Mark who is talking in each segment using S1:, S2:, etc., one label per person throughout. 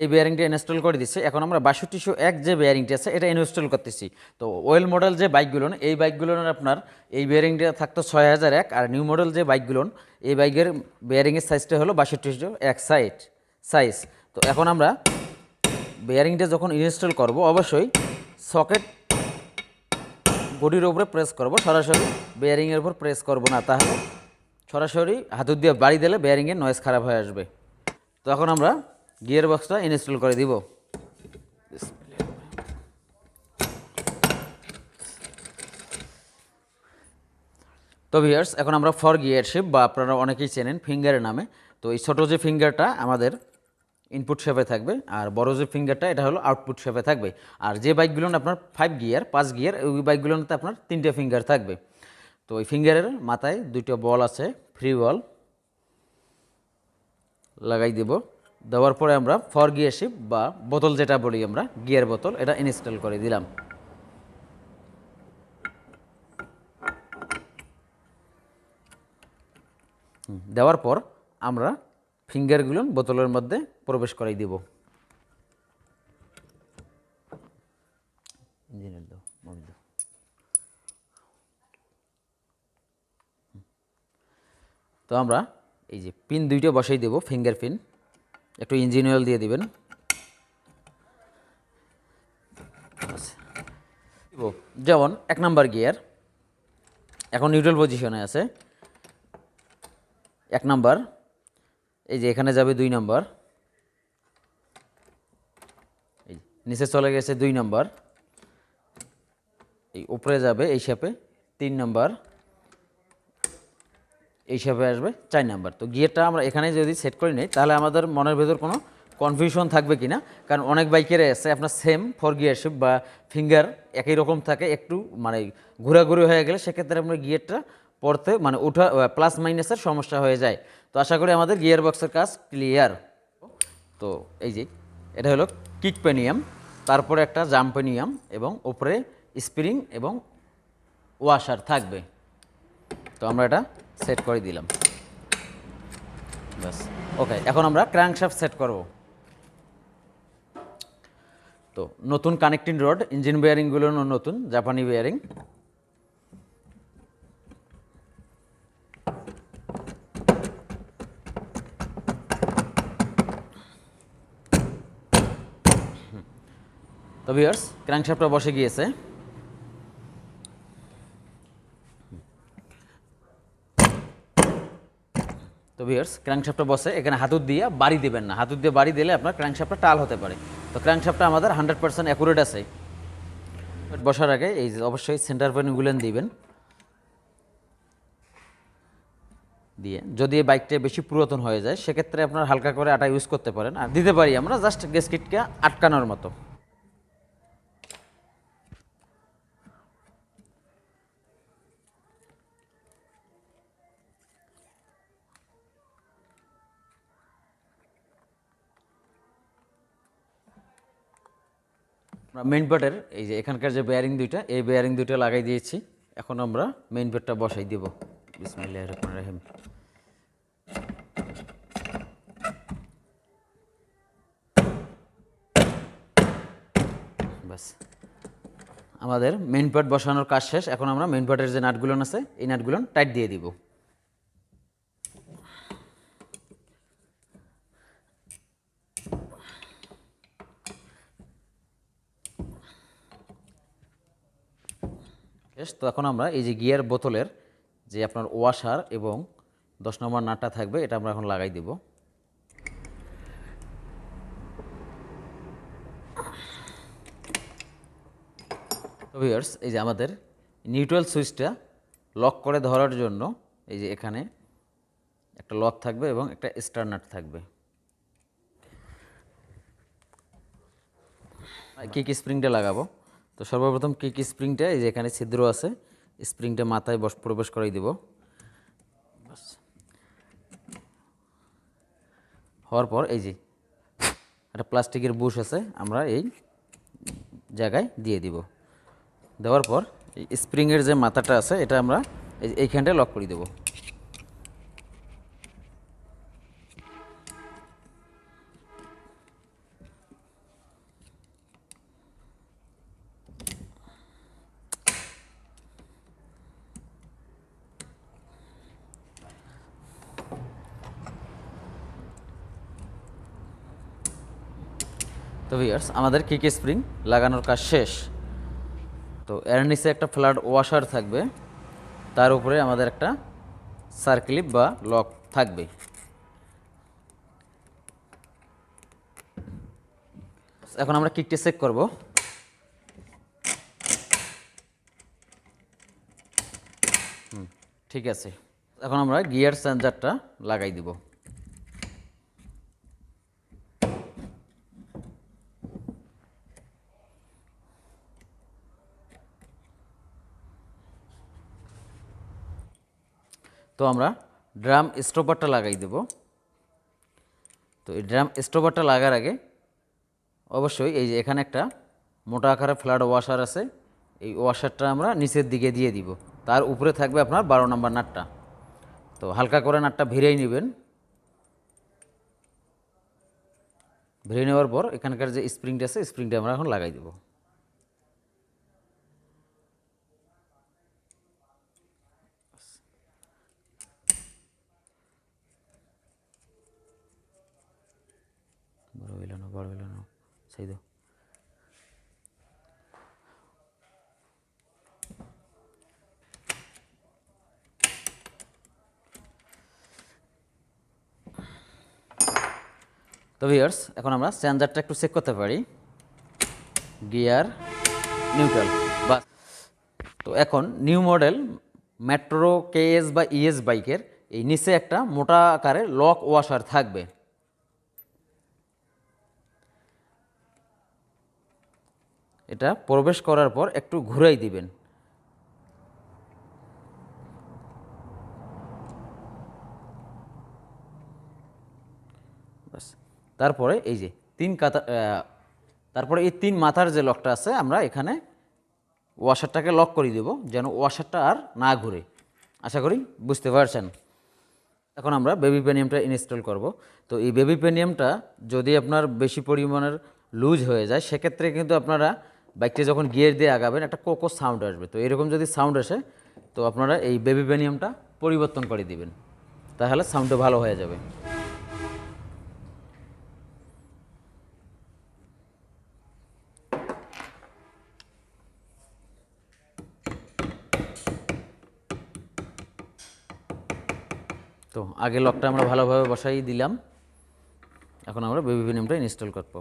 S1: এই বেয়ারিংটা ইনস্টল করে দিচ্ছে। এখন আমরা 6201 যে বেয়ারিংটা আছে এটা ইনস্টল করতেছি। তো ওয়েল মডেল যে বাইকগুলো এই বাইকগুলোর আপনার এই বেয়ারিংটা থাকতো 6001, আর নিউ মডেল যে বাইকগুলো এই বাইকের বেয়ারিংয়ের সাইজটা হলো 6201 সাইজ। তো এখন আমরা বেয়ারিংটা যখন ইনস্টল করব অবশ্যই সকেট বডির উপরে প্রেস করব, সরাসরি বেয়ারিংয়ের উপর প্রেস করব না, তাহলে সরাসরি হাতুড় দিয়ে বাড়ি দিলে বেয়ারিংয়ের নয়েজ খারাপ হয়ে আসবে। তো এখন আমরা গিয়ার বক্সটা ইনস্টল করে দিব। তো ভিউয়ার্স, এখন আমরা ফর গিয়ার শিফট বা আপনারা অনেকেই চেনেন ফিঙ্গারের নামে। তো এই ছোটো যে ফিঙ্গারটা আমাদের ইনপুট শেপে থাকবে, আর বড় যে ফিঙ্গারটা এটা হলো আউটপুট শেপে থাকবে। আর যে বাইকগুলো আপনার 5 গিয়ার 5 গিয়ার ওই বাইকগুলোতে আপনার 3টে ফিঙ্গার থাকবে। তো ওই ফিঙ্গারের মাথায় 2টো বল আছে, ফ্রি বল লাগাই দেব। দেওয়ার পরে আমরা ফর গিয়ার শিফট বা বোতল যেটা বলি আমরা গিয়ার বোতল, এটা ইনস্টল করে দিলাম। দেওয়ার পর আমরা ফিঙ্গারগুলো বোতলের মধ্যে প্রবেশ করাই দেব। তো আমরা এই যে পিন 2টা বসাই দেব, ফিঙ্গার পিন, একটু ইঞ্জিন অয়েল দিয়ে দিবেন। যেমন 1 নাম্বার গিয়ার এখন নিউট্রাল পজিশনে আছে, 1 নাম্বার, এই যে এখানে যাবে 2 নাম্বার, এই নিচে চলে গেছে 2 নাম্বার, এই উপরে যাবে এই শেপে 3 নাম্বার, এই শেপে আসবে 4 নাম্বার। তো গিয়ারটা আমরা এখানে যদি সেট করে নিই তাহলে আমাদের মনের ভেতর কোনো কনফিউশন থাকবে কি না, কারণ অনেক বাইকের আছে আপনার সেম ফর গিয়ার শিফট বা ফিঙ্গার একই রকম থাকে, একটু মানে ঘোরাঘুরি হয়ে গেলে সেক্ষেত্রে আমরা গিয়ারটা পড়তে মানে ওঠা প্লাস মাইনাসের সমস্যা হয়ে যায়। তো আশা করি আমাদের গিয়ার বক্সের কাজ ক্লিয়ার। তো এই যে এটা হলো কিক পেনিয়াম, তারপরে একটা জাম্পেনিয়াম এবং উপরে স্প্রিং এবং ওয়াশার থাকবে। তো আমরা এটা সেট করে দিলাম, বাস ওকে। এখন আমরা ক্র্যাঙ্কশ্যাফট সেট করব। তো নতুন কানেক্টিং রড, ইঞ্জিন বেয়ারিংগুলো নতুন জাপানি বেয়ারিং। তো ভিউয়ার্স, ক্র্যাঙ্কশ্যাফটটা বসে গিয়েছে। তো ভিউয়ার্স, ক্র্যাঙ্কশ্যাফটটা বসে, এখানে হাতুড় দিয়ে বাড়ি দিবেন না, হাতুড় দিয়ে বাড়ি দিলে আপনার ক্র্যাঙ্কশ্যাফটটা টাল হতে পারে। তো ক্র্যাঙ্কশ্যাফটটা আমাদের 100% অ্যাকুরেট আছে। বসার আগে এই যে অবশ্যই সেন্টার পয়েন্টগুলো দিবেন, দিয়ে যদি এই বাইকটা বেশি পুরাতন হয়ে যায় সেক্ষেত্রে আপনার হালকা করে আটা ইউজ করতে পারেন, আর দিতে পারি আমরা জাস্ট গ্যাসকিটকে আটকানোর মতো। আমরা মেইন পার্টের এই যে এখানকার যে বেয়ারিং দুইটা, এই বেয়ারিং দুইটা লাগাই দিয়েছি। এখন আমরা মেইন পার্টটা বসাই দিব। বিসমিল্লাহির রহমানির রহিম। বাস আমাদের মেইন পার্ট বসানোর কাজ শেষ। এখন আমরা মেইন পার্টের যে নাটগুলো আছে এই নাটগুলো টাইট দিয়ে দিব। তো এখন আমরা এই যে গিয়ার বোতলের যে আপনার ওয়াশার এবং 10 নম্বর নাটটা থাকবে এটা আমরা এখন লাগাই দিব। তো ভিউয়ার্স, এই যে আমাদের নিউট্রাল সুইচটা লক করে ধরার জন্য এই যে এখানে একটা লক থাকবে এবং একটা স্টার নাট থাকবে। কিক স্প্রিংটা লাগাবো। তো সর্বপ্রথম কিক স্প্রিংটা এই যে এখানে ছিদ্র আছে, স্প্রিংটা মাথায় প্রবেশ করাই দিব। হওয়ার পর এই যে একটা প্লাস্টিকের বুশ আছে, আমরা এই জায়গায় দিয়ে দিব। দেওয়ার পর এই স্প্রিংয়ের যে মাথাটা আছে এটা আমরা এইখানটায় লক করে দেব। তো ভিউয়ার্স আমাদের কিক স্প্রিং লাগানোর কাজ শেষ। তো এর নিচে একটা ফ্ল্যাট ওয়াশার থাকবে, তার উপরে আমাদের একটা সার্ক্লিপ বা লক থাকবে। এখন আমরা কিকটি চেক করব। ঠিক আছে, এখন আমরা গিয়ার চেঞ্জারটা লাগাই দিব। তো আমরা ড্রাম স্টপারটা লাগাই দেব। তো এই ড্রাম স্টপারটা লাগার আগে অবশ্যই এই যে এখানে একটা মোটা আকারের ফ্ল্যাট ওয়াশার আছে, এই ওয়াশারটা আমরা নিচের দিকে দিয়ে দিব। তার উপরে থাকবে আপনার 12 নম্বর নাটটা। তো হালকা করে নাটটা ভিড়েই নেবেন। ভিড়ে নেওয়ার পর এখানকার যে স্প্রিংটা আছে স্প্রিংটা আমরা এখন লাগাই দেব। বড় হইল না সেই দাও। তো ভিউয়ার্স এখন আমরা চেঞ্জারটা একটু চেক করতে পারি, গিয়ার নিউট্রাল বা। তো এখন নিউ মডেল মেট্রো কেএস বা ইএস বাইকের এই নিচে একটা মোটা আকারের লক ওয়াশার থাকবে। এটা প্রবেশ করার পর একটু ঘুরাই দিবেন। বাস, তারপরে এই যে তারপরে এই 3 মাথার যে লকটা আছে আমরা এখানে ওয়াশারটাকে লক করে দেব, যেন ওয়াশারটা আর না ঘুরে। আশা করি বুঝতে পারছেন। এখন আমরা বেবি পেনিয়ামটা ইনস্টল করব। তো এই বেবি পেনিয়ামটা যদি আপনার বেশি পরিমাণের লুজ হয়ে যায়, সেক্ষেত্রে কিন্তু আপনারা বাইকটি যখন গিয়ার দিয়ে আগাবেন একটা কোকো সাউন্ড আসবে। তো এরকম যদি সাউন্ড আসে তো আপনারা এই বেবি পেনিয়ামটা পরিবর্তন করে দিবেন, তাহলে সাউন্ডটা ভালো হয়ে যাবে। তো আগে লকটা আমরা ভালোভাবে বসাই দিলাম, এখন আমরা বেবি পেনিয়ামটা ইনস্টল করব।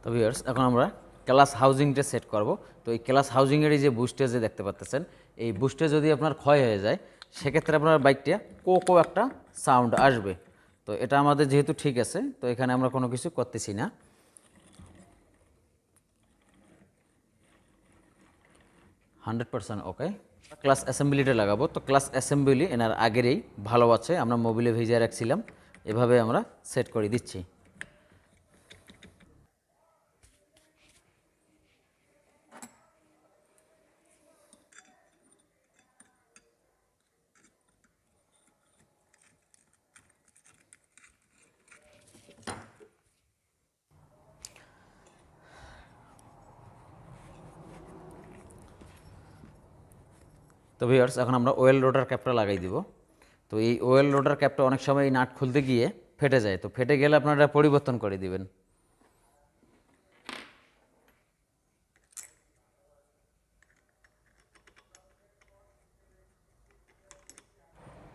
S1: তো ভিউয়ার্স এখন আমরা ক্লাস হাউজিংটা সেট করব। তো এই ক্লাস হাউজিংয়ের যে বুস্টে যে দেখতে পাচ্ছেন, এই বুস্টে যদি আপনার ক্ষয় হয়ে যায় সেক্ষেত্রে আপনার বাইকটা কোকো একটা সাউন্ড আসবে। তো এটা আমাদের যেহেতু ঠিক আছে, তো এখানে আমরা কোনো কিছু করতেছি না। ওকে, ক্লাস অ্যাসেম্বলিটা লাগাবো। তো ক্লাস অ্যাসেম্বলি এনার আগেরই ভালো আছে, আমরা মোবিলে ভিজিয়ে রাখছিলাম, এভাবে আমরা সেট করে দিচ্ছি। তো ভিউয়ার্স এখন আমরা ওয়েল রোডার ক্যাপটা লাগাই দিব। তো এই ওয়েল রোডার ক্যাপটা অনেক সময় এই নাট খুলতে গিয়ে ফেটে যায়, তো ফেটে গেলে আপনারা পরিবর্তন করে দিবেন।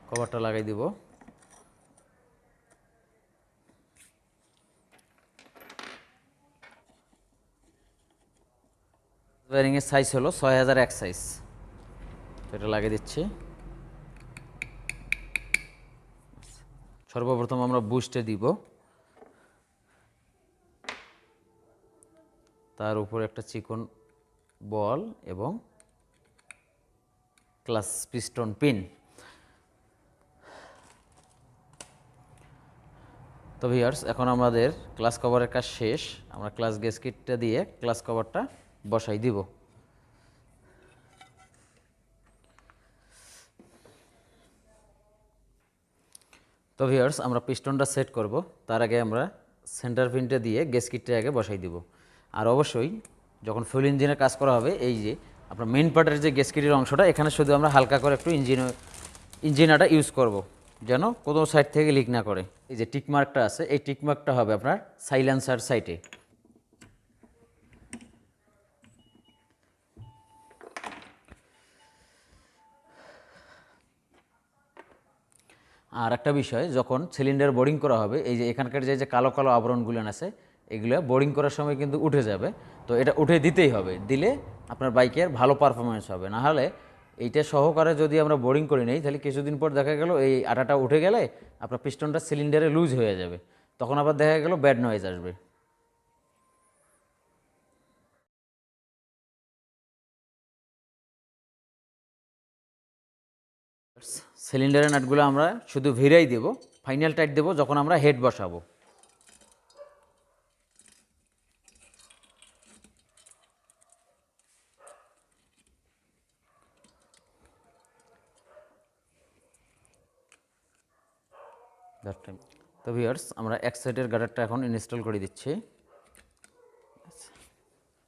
S1: কভারটা লাগাই দিব। ওয়ারিংয়ের সাইজ হলো 6001 সাইজ, এটা লাগিয়ে দিচ্ছি। সর্বপ্রথম আমরা বুস্টে দিব, তার উপরে একটা চিকন বল এবং ক্লাস পিস্টন পিন। তো ভিউয়ার্স এখন আমাদের ক্লাস কভারের কাজ শেষ, আমরা ক্লাস গ্যাসকিটটা দিয়ে ক্লাস কভারটা বসাই দিব। তো ভিউয়ার্স আমরা পিস্টনটা সেট করব, তার আগে আমরা সেন্টার পিনটা দিয়ে গ্যাসকিটটা আগে বসাই দিব। আর অবশ্যই যখন ফুল ইঞ্জিনের কাজ করা হবে এই যে আপনার মেইন পার্টের যে গ্যাসকেটের অংশটা, এখানে শুধু আমরা হালকা করে একটু ইঞ্জিনাটা ইউজ করব, যেন কোনো সাইড থেকে লিক না করে। এই যে টিক মার্কটা আছে, এই টিক মার্কটা হবে আপনার সাইলেন্সার সাইটে। আর একটা বিষয়, যখন সিলিন্ডার বোরিং করা হবে, এই যে এখানকার যে কালো কালো আবরণগুলো আছে, এগুলো বোরিং করার সময় কিন্তু উঠে যাবে। তো এটা উঠে দিতেই হবে, দিলে আপনার বাইকের ভালো পারফরমেন্স হবে। না হলে এইটা সহকারে যদি আমরা বোরিং করি নেই, তাহলে কিছুদিন পর দেখা গেল এই আটাটা উঠে গেলে আপনার পিস্টনটা সিলিন্ডারে লুজ হয়ে যাবে, তখন আবার দেখা গেল ব্যাড নয়েজ আসবে। সিলিন্ডারের নাটগুলো আমরা শুধু ভিড়াই দেব, ফাইনাল টাইট দেব যখন আমরা হেড বসাবো। তো ভিউয়ার্স, আমরা এক সাইডের গার্ডারটা এখন ইনস্টল করে দিচ্ছি।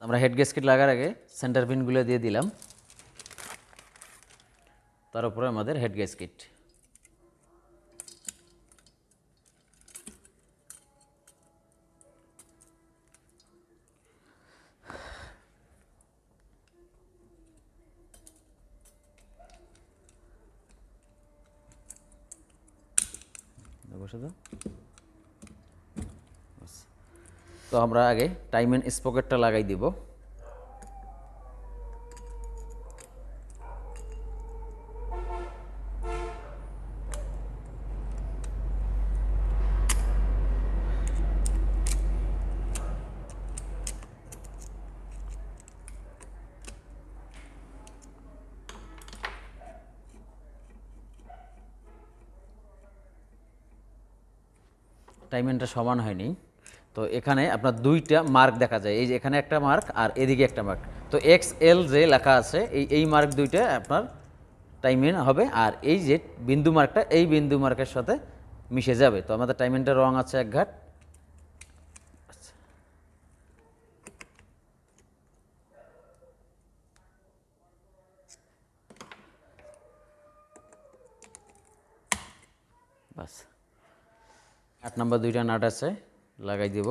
S1: আমরা হেড গ্যাসকেট লাগার আগে সেন্টার পিনগুলো দিয়ে দিলাম, তার উপরে আমাদের হেড গ্যাসকেট। বসে দাও। তো আমরা আগে টাইম এন্ড স্পকেটটা লাগাই দিব। টাইমেনটা সমান হয়নি, তো এখানে আপনার দুইটা মার্ক দেখা যায়, এই যে এখানে একটা মার্ক আর এদিকে একটা মার্ক। তো XL যে লেখা আছে, এই মার্ক দুইটা আপনার টাইমেন হবে, আর এই যে বিন্দু মার্কটা এই বিন্দু মার্কের সাথে মিশে যাবে। তো আমাদের টাইমেনটা রং আছে এক ঘাট। বাস, 8 নম্বর দুইটা নাট আছে, লাগাই দিব।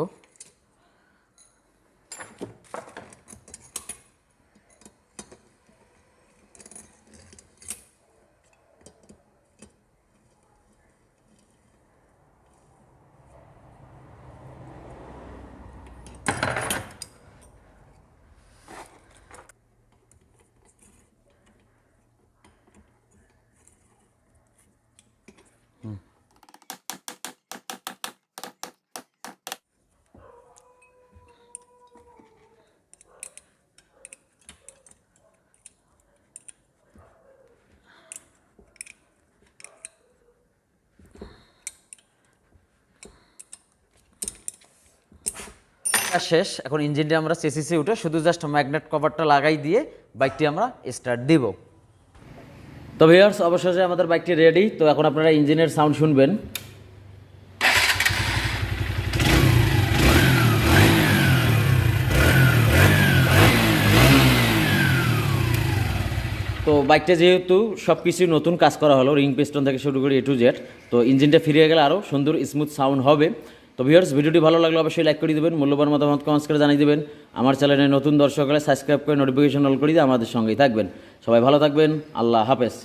S1: শেষ। এখন ইঞ্জিনটা আমরা চেসিসে উঠে শুধু জাস্ট ম্যাগনেট কভারটা লাগাই দিয়ে বাইকটি আমরা স্টার্ট দিব। তো ভিউয়ার্স, অবশেষে আমাদের বাইকটি রেডি। তো এখন আপনারা ইঞ্জিনের সাউন্ড শুনবেন। তো বাইকটা যেহেতু সব কিছু নতুন কাজ করা হলো, রিং পিস্টন থেকে শুরু করে A to Z, তো ইঞ্জিনটা ফিরে গেলে আরও সুন্দর স্মুথ সাউন্ড হবে। তো ভিউয়ার্স, ভিডিওটি ভালো লাগলে অবশ্যই লাইক করে দেবেন, মূল্যবান মতামত কমেন্টস করে জানিয়ে দেবেন। আমার চ্যানেলে নতুন দর্শক হলে সাবস্ক্রাইব করে নোটিফিকেশন অল করে দিয়ে আমাদের সঙ্গেই থাকবেন। সবাই ভালো থাকবেন, আল্লাহ হাফেজ।